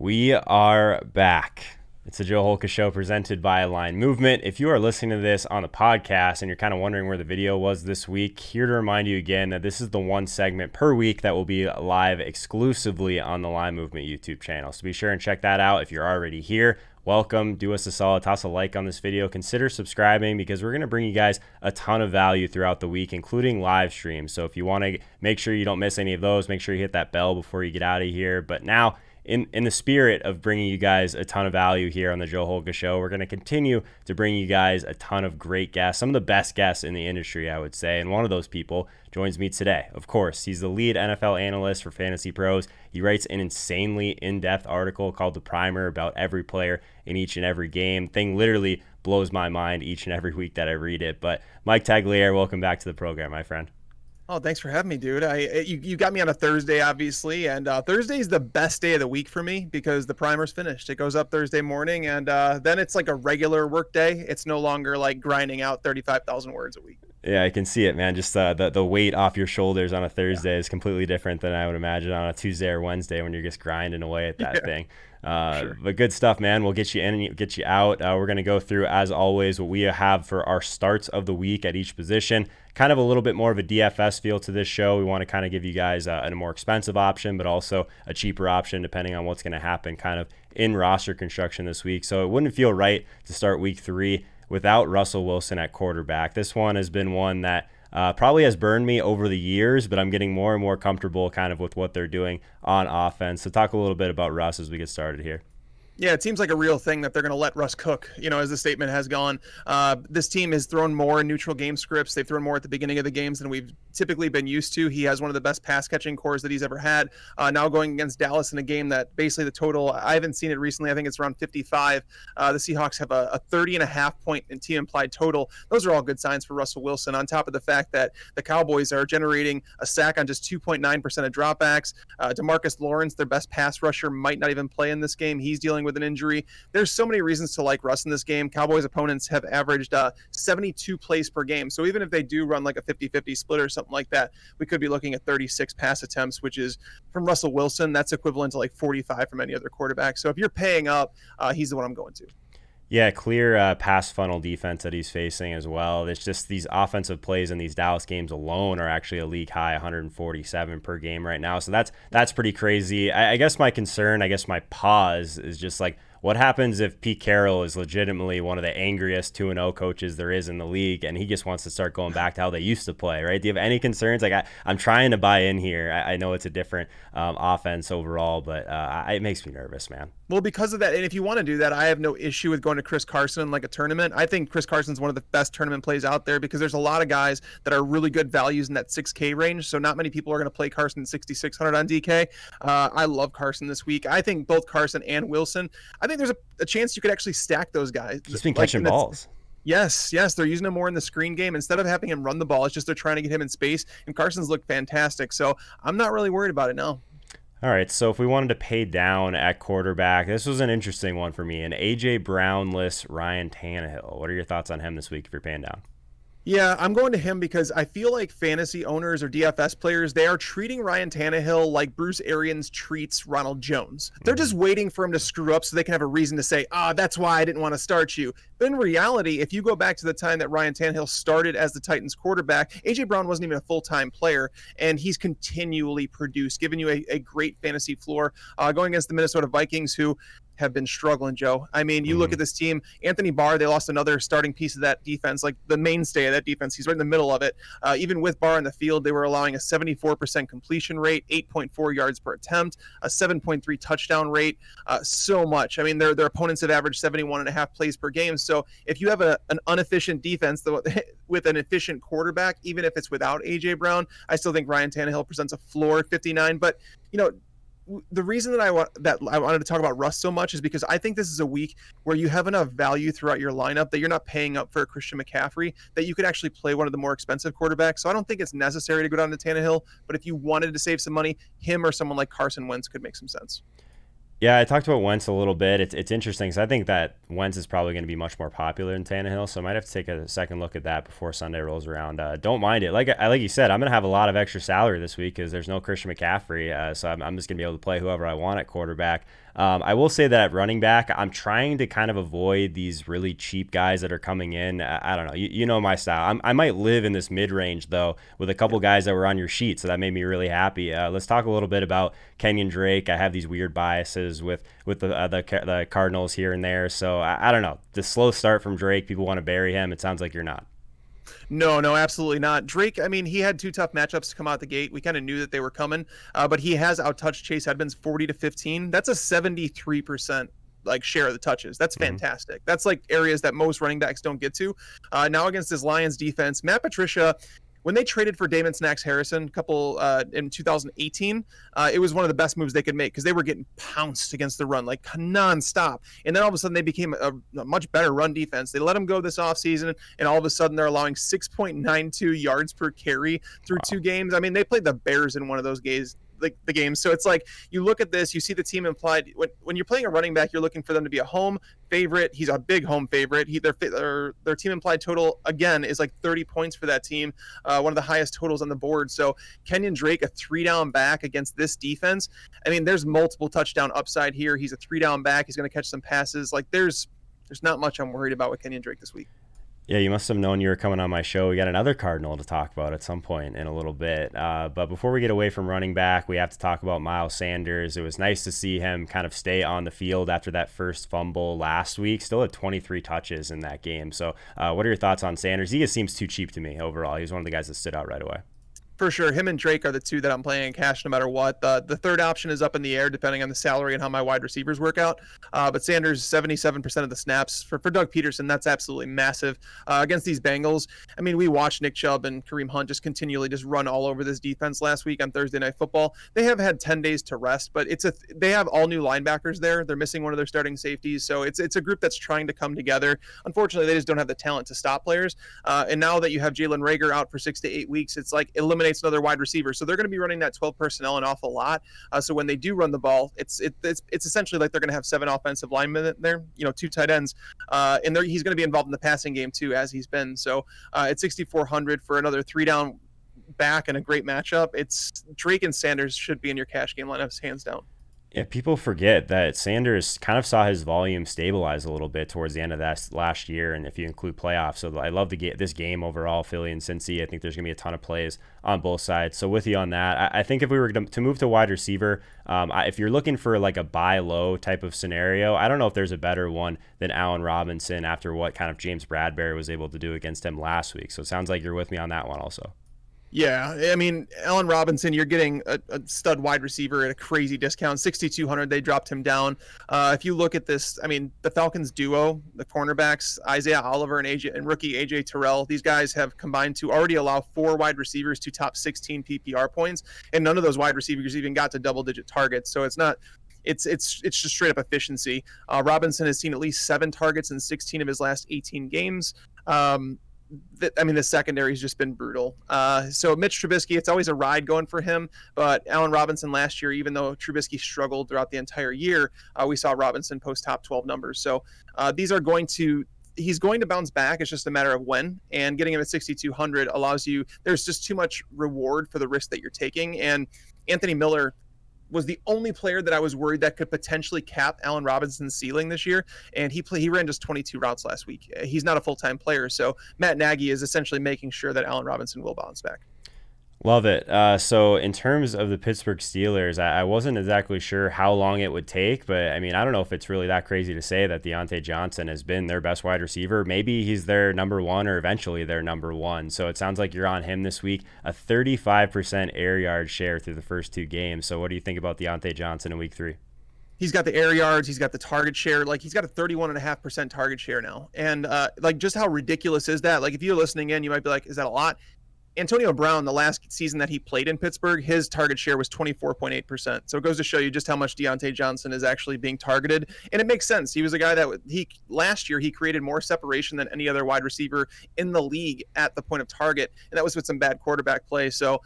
We are back. It's the Joe Holka Show presented by Align Movement. If you are listening to this on the podcast and you're kind of wondering where the video was this week, here to remind you again that this is the one segment per week that will be live exclusively on the Align Movement YouTube channel. So be sure and check that out. If you're already here, welcome. Do us a solid, toss a like on this video. Consider subscribing because we're going to bring you guys a ton of value throughout the week, including live streams. So if you want to make sure you don't miss any of those, make sure you hit that bell before you get out of here. But now, in the spirit of bringing you guys a ton of value here on the Joe Holka Show, we're going to continue to bring you guys a ton of great guests, some of the best guests in the industry, I would say. And one of those people joins me today. Of course, he's the lead NFL analyst for FantasyPros. He writes an insanely in-depth article called The Primer about every player in each and every game. Thing literally blows my mind each and every week that I read it. But Mike Tagliere, welcome back to the program, my friend. Oh, thanks for having me, dude. You got me on a Thursday, obviously, and Thursday is the best day of the week for me because the primer's finished. It goes up Thursday morning, and then it's like a regular work day. It's no longer like grinding out 35,000 words a week. Yeah, I can see it, man. Just the weight off your shoulders on a Thursday is completely different than I would imagine on a Tuesday or Wednesday when you're just grinding away at that thing. Sure. But good stuff, man. We'll get you in and get you out. We're going to go through, as always, what we have for our starts of the week at each position. Kind of a little bit more of a DFS feel to this show. We want to kind of give you guys a more expensive option, but also a cheaper option depending on what's going to happen kind of in roster construction this week. So it wouldn't feel right to start week 3 without Russell Wilson at quarterback. This one has been one that probably has burned me over the years, but I'm getting more and more comfortable kind of with what they're doing on offense. So talk a little bit about Russ as we get started here. Yeah, it seems like a real thing that they're going to let Russ cook, as the statement has gone. This team has thrown more in neutral game scripts. They've thrown more at the beginning of the games than we've typically been used to. He has one of the best pass catching cores that he's ever had. Now going against Dallas in a game that basically the total, I haven't seen it recently. I think it's around 55. The Seahawks have a 30.5 point in team implied total. Those are all good signs for Russell Wilson, on top of the fact that the Cowboys are generating a sack on just 2.9% of dropbacks. DeMarcus Lawrence, their best pass rusher, might not even play in this game. He's dealing with an injury. There's so many reasons to like Russ in this game. Cowboys opponents have averaged 72 plays per game. So even if they do run like a 50-50 split or something like that, we could be looking at 36 pass attempts, which is, from Russell Wilson, that's equivalent to like 45 from any other quarterback. So if you're paying up, he's the one I'm going to. Yeah, clear pass funnel defense that he's facing as well. It's just these offensive plays in these Dallas games alone are actually a league high 147 per game right now. So that's pretty crazy. I guess my concern, my pause is just like, what happens if Pete Carroll is legitimately one of the angriest 2-0 coaches there is in the league, and he just wants to start going back to how they used to play, right? Do you have any concerns? Like, I'm trying to buy in here. I know it's a different offense overall, but it makes me nervous, man. Well, because of that, and if you want to do that, I have no issue with going to Chris Carson in like a tournament. I think Chris Carson's one of the best tournament plays out there because there's a lot of guys that are really good values in that 6K range. So not many people are going to play Carson 6,600 on DK. I love Carson this week. I think both Carson and Wilson, I think there's a chance you could actually stack those guys. He's been catching balls. Yes, they're using him more in the screen game. Instead of having him run the ball, it's just they're trying to get him in space, and Carson's looked fantastic. So I'm not really worried about it now. All right, so if we wanted to pay down at quarterback, this was an interesting one for me. An A.J. Brown-less Ryan Tannehill. What are your thoughts on him this week if you're paying down? Yeah, I'm going to him because I feel like fantasy owners or DFS players, they are treating Ryan Tannehill like Bruce Arians treats Ronald Jones. They're just waiting for him to screw up so they can have a reason to say, that's why I didn't want to start you. But in reality, if you go back to the time that Ryan Tannehill started as the Titans quarterback, A.J. Brown wasn't even a full-time player, and he's continually produced, giving you a great fantasy floor going against the Minnesota Vikings, who have been struggling, Joe. I mean, you look at this team, Anthony Barr, they lost another starting piece of that defense, like the mainstay of that defense. He's right in the middle of it. Even with Barr in the field, they were allowing a 74% completion rate, 8.4 yards per attempt, a 7.3 touchdown rate, so much. I mean, their opponents have averaged 71.5 plays per game. So if you have an inefficient defense with an efficient quarterback, even if it's without A.J. Brown, I still think Ryan Tannehill presents a floor at 59. But, the reason that I wanted to talk about Russ so much is because I think this is a week where you have enough value throughout your lineup that you're not paying up for a Christian McCaffrey, that you could actually play one of the more expensive quarterbacks. So I don't think it's necessary to go down to Tannehill, but if you wanted to save some money, him or someone like Carson Wentz could make some sense. Yeah, I talked about Wentz a little bit. It's interesting because I think that Wentz is probably going to be much more popular than Tannehill, so I might have to take a second look at that before Sunday rolls around. Don't mind it. Like you said, I'm going to have a lot of extra salary this week because there's no Christian McCaffrey, so I'm just going to be able to play whoever I want at quarterback. I will say that at running back, I'm trying to kind of avoid these really cheap guys that are coming in. I don't know. You know my style. I might live in this mid-range, though, with a couple guys that were on your sheet, so that made me really happy. Let's talk a little bit about Kenyon Drake. I have these weird biases with the Cardinals here and there, so I don't know. The slow start from Drake, people want to bury him. It sounds like you're not. No, absolutely not. Drake, I mean, he had two tough matchups to come out the gate. We kind of knew that they were coming, but he has outtouched Chase Edmonds 40-15. That's a 73% like share of the touches. That's fantastic. That's like areas that most running backs don't get to. Now against this Lions defense, Matt Patricia, when they traded for Damon Snacks Harrison in 2018, it was one of the best moves they could make because they were getting pounced against the run like nonstop. And then all of a sudden they became a much better run defense. They let him go this offseason, and all of a sudden they're allowing 6.92 yards per carry through 2 games. I mean, they played the Bears in one of those games. Like the game. So it's like you look at this, you see the team implied when you're playing a running back, you're looking for them to be a home favorite. He's a big home favorite. Their team implied total again is like 30 points for that team, one of the highest totals on the board. So Kenyon Drake, a 3-down back against this defense. I mean, there's multiple touchdown upside here. He's a 3-down back. He's going to catch some passes. Like there's not much I'm worried about with Kenyon Drake this week. Yeah, you must have known you were coming on my show. We got another Cardinal to talk about at some point in a little bit. But before we get away from running back, we have to talk about Miles Sanders. It was nice to see him kind of stay on the field after that first fumble last week. Still had 23 touches in that game. So what are your thoughts on Sanders? He just seems too cheap to me overall. He was one of the guys that stood out right away. For sure. Him and Drake are the two that I'm playing in cash no matter what. The third option is up in the air depending on the salary and how my wide receivers work out. But Sanders, 77% of the snaps. For Doug Peterson, that's absolutely massive. Against these Bengals, I mean, we watched Nick Chubb and Kareem Hunt just continually just run all over this defense last week on Thursday Night Football. They have had 10 days to rest, but they have all new linebackers there. They're missing one of their starting safeties. So it's a group that's trying to come together. Unfortunately, they just don't have the talent to stop players. And now that you have Jalen Reagor out for 6 to 8 weeks, it's like eliminates another wide receiver. So they're going to be running that 12 personnel an awful lot. So when they do run the ball, it's essentially like they're going to have 7 offensive linemen there, 2 tight ends. And he's going to be involved in the passing game too, as he's been. So at 6,400 for another 3-down back and a great matchup, it's Drake and Sanders should be in your cash game lineups hands down. Yeah, people forget that Sanders kind of saw his volume stabilize a little bit towards the end of that last year, and if you include playoffs. So I love this game overall, Philly and Cincy. I think there's going to be a ton of plays on both sides. So with you on that, I think if we were to move to wide receiver, if you're looking for like a buy low type of scenario, I don't know if there's a better one than Allen Robinson after what kind of James Bradbury was able to do against him last week. So it sounds like you're with me on that one also. Yeah, I mean, Allen Robinson, you're getting a stud wide receiver at a crazy discount. 6,200, they dropped him down. If you look at this, I mean, the Falcons duo, the cornerbacks, Isaiah Oliver and rookie AJ Terrell, these guys have combined to already allow 4 wide receivers to top 16 PPR points, and none of those wide receivers even got to double-digit targets. So it's not. It's just straight up efficiency. Robinson has seen at least 7 targets in 16 of his last 18 games. The secondary has just been brutal. So Mitch Trubisky, it's always a ride going for him. But Allen Robinson last year, even though Trubisky struggled throughout the entire year, we saw Robinson post top 12 numbers. So he's going to bounce back. It's just a matter of when. And getting him at 6,200 allows you. There's just too much reward for the risk that you're taking. And Anthony Miller was the only player that I was worried that could potentially cap Allen Robinson's ceiling this year. And he ran just 22 routes last week. He's not a full-time player. So Matt Nagy is essentially making sure that Allen Robinson will bounce back. Love it. So in terms of the Pittsburgh Steelers, I wasn't exactly sure how long it would take, but I mean, I don't know if it's really that crazy to say that Deontay Johnson has been their best wide receiver. Maybe he's their number one or eventually their number one. So it sounds like you're on him this week, a 35% air yard share through the first 2 games. So what do you think about Deontay Johnson in week 3? He's got the air yards. He's got the target share. Like, he's got a 31.5% target share now. And just how ridiculous is that? Like, if you're listening in, you might be like, is that a lot? Antonio Brown, the last season that he played in Pittsburgh, his target share was 24.8%. So it goes to show you just how much Deontay Johnson is actually being targeted. And it makes sense. He was a guy that last year he created more separation than any other wide receiver in the league at the point of target. And that was with some bad quarterback play. So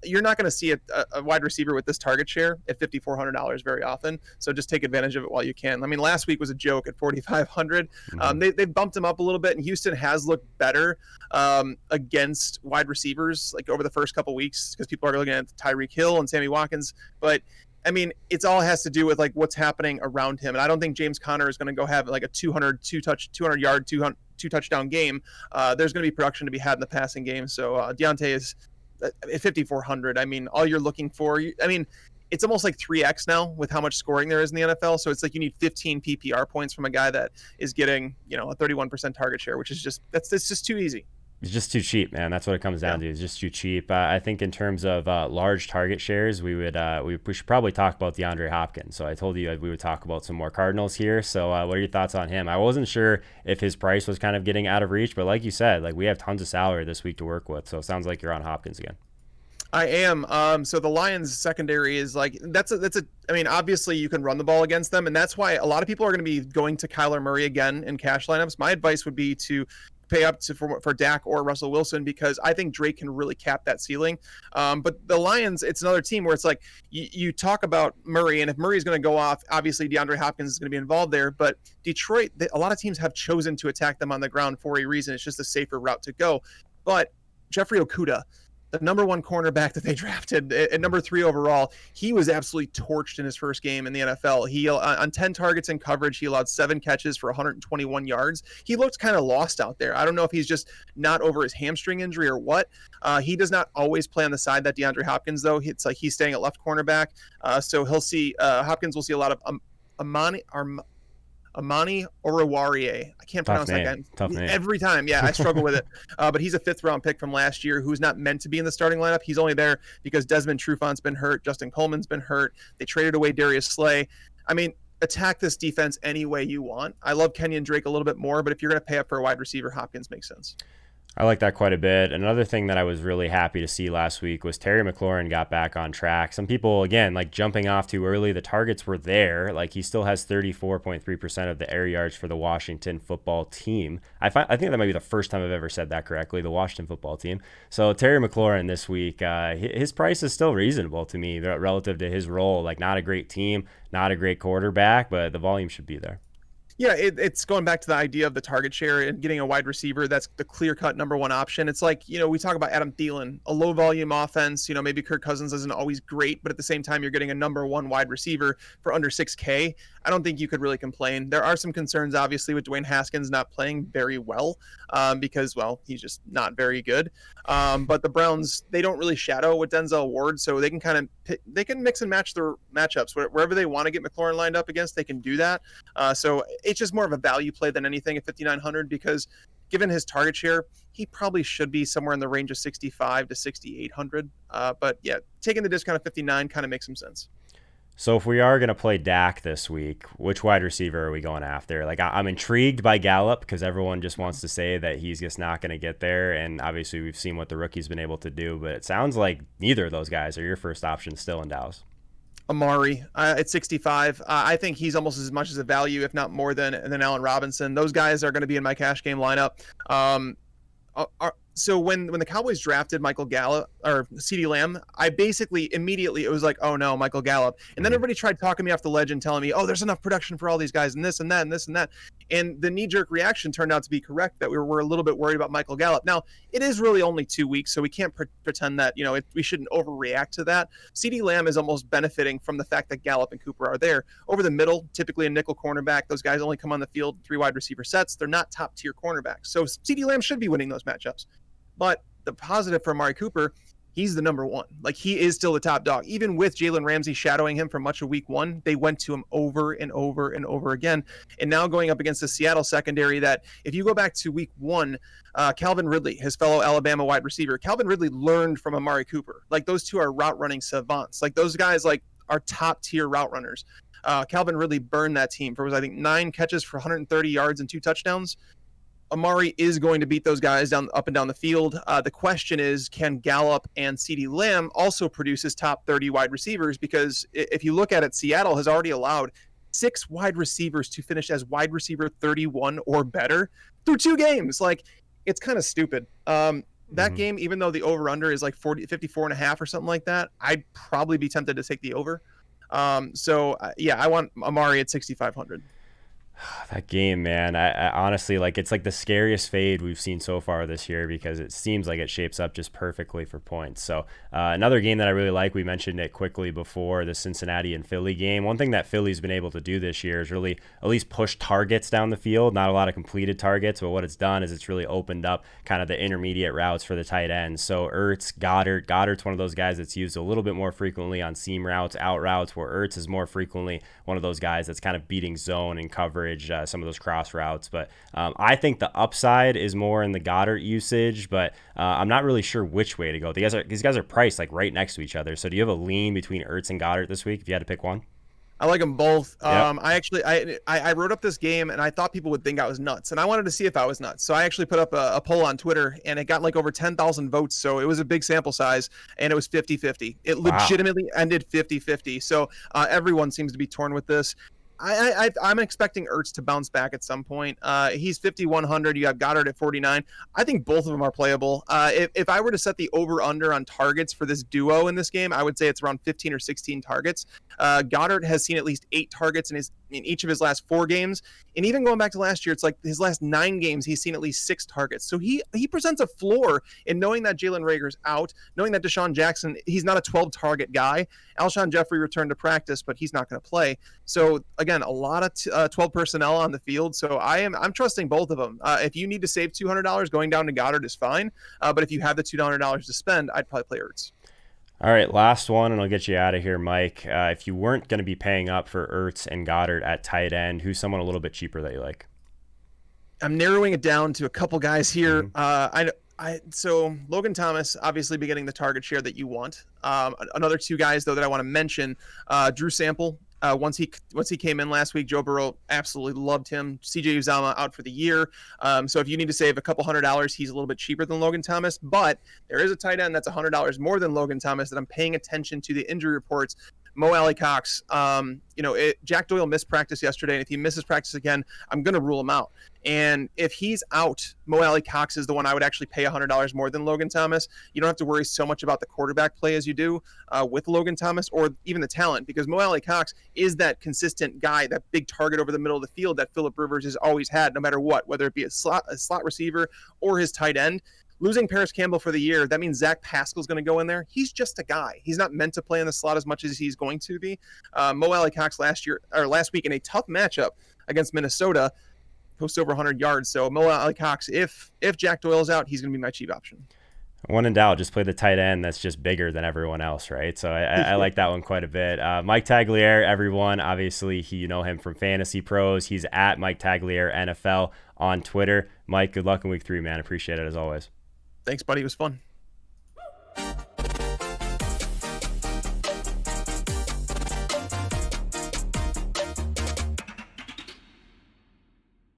you're not going to see a wide receiver with this target share at $5,400 very often. So just take advantage of it while you can. I mean, last week was a joke at $4,500. They bumped him up a little bit, and Houston has looked better against wide receivers like over the first couple weeks because people are looking at Tyreek Hill and Sammy Watkins. But I mean, it's all has to do with like what's happening around him. And I don't think James Conner is going to go have like a 200 yard, 2 touchdown game. There's going to be production to be had in the passing game. So Deontay is at 5,400. I mean, all you're looking for, it's almost like 3x now with how much scoring there is in the NFL. So it's like you need 15 PPR points from a guy that is getting, a 31% target share, which is that's just too easy. It's just too cheap, man. That's what it comes down to. It's just too cheap. I think in terms of large target shares, we should probably talk about DeAndre Hopkins. So I told you we would talk about some more Cardinals here. So what are your thoughts on him? I wasn't sure if his price was kind of getting out of reach, but like you said, like we have tons of salary this week to work with. So it sounds like you're on Hopkins again. I am. So the Lions secondary is like obviously you can run the ball against them, and that's why a lot of people are going to be going to Kyler Murray again in cash lineups. My advice would be to pay up for Dak or Russell Wilson, because I think Drake can really cap that ceiling. But the Lions, it's another team where it's like you talk about Murray, and if Murray is going to go off, obviously DeAndre Hopkins is going to be involved there. But Detroit, a lot of teams have chosen to attack them on the ground for a reason. It's just a safer route to go. But Jeffrey Okudah, the number 1 cornerback that they drafted at number 3 overall, he was absolutely torched in his first game in the NFL. He on 10 targets in coverage, he allowed 7 catches for 121 yards. He looked kind of lost out there. I don't know if he's just not over his hamstring injury or what. He does not always play on the side that DeAndre Hopkins, though. It's like he's staying at left cornerback. So he'll see Hopkins will see a lot of Amani Oruwariye. I can't pronounce that guy. Tough name. Every time. Yeah, I struggle with it. But he's a 5th-round pick from last year who's not meant to be in the starting lineup. He's only there because Desmond Trufant's been hurt. Justin Coleman's been hurt. They traded away Darius Slay. I mean, attack this defense any way you want. I love Kenyon Drake a little bit more, but if you're going to pay up for a wide receiver, Hopkins makes sense. I like that quite a bit. Another thing that I was really happy to see last week was Terry McLaurin got back on track. Some people, again, like jumping off too early, the targets were there. Like he still has 34.3% of the air yards for the Washington football team. I think that might be the first time I've ever said that correctly, the Washington football team. So Terry McLaurin this week, his price is still reasonable to me relative to his role. Like not a great team, not a great quarterback, but the volume should be there. Yeah, it's going back to the idea of the target share and getting a wide receiver that's the clear-cut number 1 option. It's like, we talk about Adam Thielen, a low-volume offense. Maybe Kirk Cousins isn't always great, but at the same time, you're getting a number 1 wide receiver for under $6K. I don't think you could really complain. There are some concerns, obviously, with Dwayne Haskins not playing very well because, well, he's just not very good. But the Browns, they don't really shadow with Denzel Ward, so they can they can mix and match their matchups. Wherever they want to get McLaurin lined up against, they can do that. So it's just more of a value play than anything at 5,900 because given his target share, he probably should be somewhere in the range of 6,500 to 6,800. But yeah, taking the discount of 59 kind of makes some sense. So if we are going to play Dak this week, which wide receiver are we going after? Like I'm intrigued by Gallup because everyone just wants to say that he's just not going to get there. And obviously we've seen what the rookie's been able to do, but it sounds like neither of those guys are your first option still in Dallas. Amari at 65. I think he's almost as much as a value, if not more than Allen Robinson. Those guys are going to be in my cash game lineup. So when the Cowboys drafted Michael Gallup or CeeDee Lamb, I basically immediately, it was like, oh no, Michael Gallup. And then everybody tried talking me off the ledge and telling me, oh, there's enough production for all these guys and this and that and this and that. And the knee-jerk reaction turned out to be correct, that we were a little bit worried about Michael Gallup. Now, it is really only 2 weeks, so we can't pretend that, we shouldn't overreact to that. CeeDee Lamb is almost benefiting from the fact that Gallup and Cooper are there. Over the middle, typically a nickel cornerback, those guys only come on the field 3 wide receiver sets. They're not top-tier cornerbacks. So CeeDee Lamb should be winning those matchups. But the positive for Amari Cooper, he's the number 1. Like, he is still the top dog. Even with Jalen Ramsey shadowing him for much of week 1, they went to him over and over and over again. And now going up against the Seattle secondary that, if you go back to week 1, Calvin Ridley, his fellow Alabama wide receiver, Calvin Ridley learned from Amari Cooper. Like, those two are route running savants. Like, those guys, like, are top tier route runners. Calvin Ridley burned that team for, I think, 9 catches for 130 yards and 2 touchdowns. Amari is going to beat those guys up and down the field. The question is, can Gallup and CeeDee Lamb also produce his top 30 wide receivers? Because if you look at it, Seattle has already allowed 6 wide receivers to finish as wide receiver 31 or better through 2 games. Like, it's kind of stupid. That game, even though the over-under is like 54.5 or something like that, I'd probably be tempted to take the over. Yeah, I want Amari at 6,500. That game, man. I honestly, like, it's like the scariest fade we've seen so far this year because it seems like it shapes up just perfectly for points. So another game that I really like, we mentioned it quickly before, the Cincinnati and Philly game. One thing that Philly's been able to do this year is really at least push targets down the field. Not a lot of completed targets, but what it's done is it's really opened up kind of the intermediate routes for the tight ends. So Goddard's one of those guys that's used a little bit more frequently on seam routes, out routes, where Ertz is more frequently one of those guys that's kind of beating zone and coverage, some of those cross routes. But I think the upside is more in the Goddard usage, but I'm not really sure which way to go. These guys are priced like right next to each other. So do you have a lean between Ertz and Goddard this week if you had to pick one? I like them both. Yep. I wrote up this game and I thought people would think I was nuts, and I wanted to see if I was nuts. So I actually put up a poll on Twitter, and it got like over 10,000 votes. So it was a big sample size, and it was 50-50. It legitimately ended 50-50. So everyone seems to be torn with this. I'm expecting Ertz to bounce back at some point. He's 5,100. You have Goddard at 49. I think both of them are playable. If I were to set the over-under on targets for this duo in this game, I would say it's around 15 or 16 targets. Goddard has seen at least 8 targets in each of his last 4 games. And even going back to last year, it's like his last 9 games, he's seen at least 6 targets. So he presents a floor in knowing that Jalen Reagor's out, knowing that Deshaun Jackson, he's not a 12-target guy. Alshon Jeffrey returned to practice, but he's not going to play. So again, a lot of 12 personnel on the field. So I'm trusting both of them. If you need to save $200, going down to Goddard is fine. But if you have the $200 to spend, I'd probably play Ertz. All right, last one, and I'll get you out of here, Mike. If you weren't going to be paying up for Ertz and Goddard at tight end, who's someone a little bit cheaper that you like? I'm narrowing it down to a couple guys here. So Logan Thomas obviously be getting the target share that you want. Another 2 guys though that I want to mention, Drew Sample. Once he came in last week, Joe Burrow absolutely loved him. CJ Uzomah out for the year. So if you need to save a couple $100, he's a little bit cheaper than Logan Thomas. But there is a tight end that's $100 more than Logan Thomas that I'm paying attention to the injury reports. Mo Alley-Cox, Jack Doyle missed practice yesterday, and if he misses practice again, I'm going to rule him out. And if he's out, Mo Alley-Cox is the one I would actually pay $100 more than Logan Thomas. You don't have to worry so much about the quarterback play as you do with Logan Thomas or even the talent, because Mo Alley-Cox is that consistent guy, that big target over the middle of the field that Phillip Rivers has always had, no matter what, whether it be a slot receiver or his tight end. Losing Paris Campbell for the year, that means Zach Pascal's going to go in there. He's just a guy. He's not meant to play in the slot as much as he's going to be. Mo Alley-Cox last week in a tough matchup against Minnesota, posted over 100 yards. So Mo Alley-Cox, if Jack Doyle's out, he's going to be my cheap option. When in doubt, just play the tight end that's just bigger than everyone else, right? So I like that one quite a bit. Mike Tagliere, everyone, obviously, you know him from Fantasy Pros. He's at Mike Tagliere NFL on Twitter. Mike, good luck in week 3, man. Appreciate it as always. Thanks, buddy. It was fun.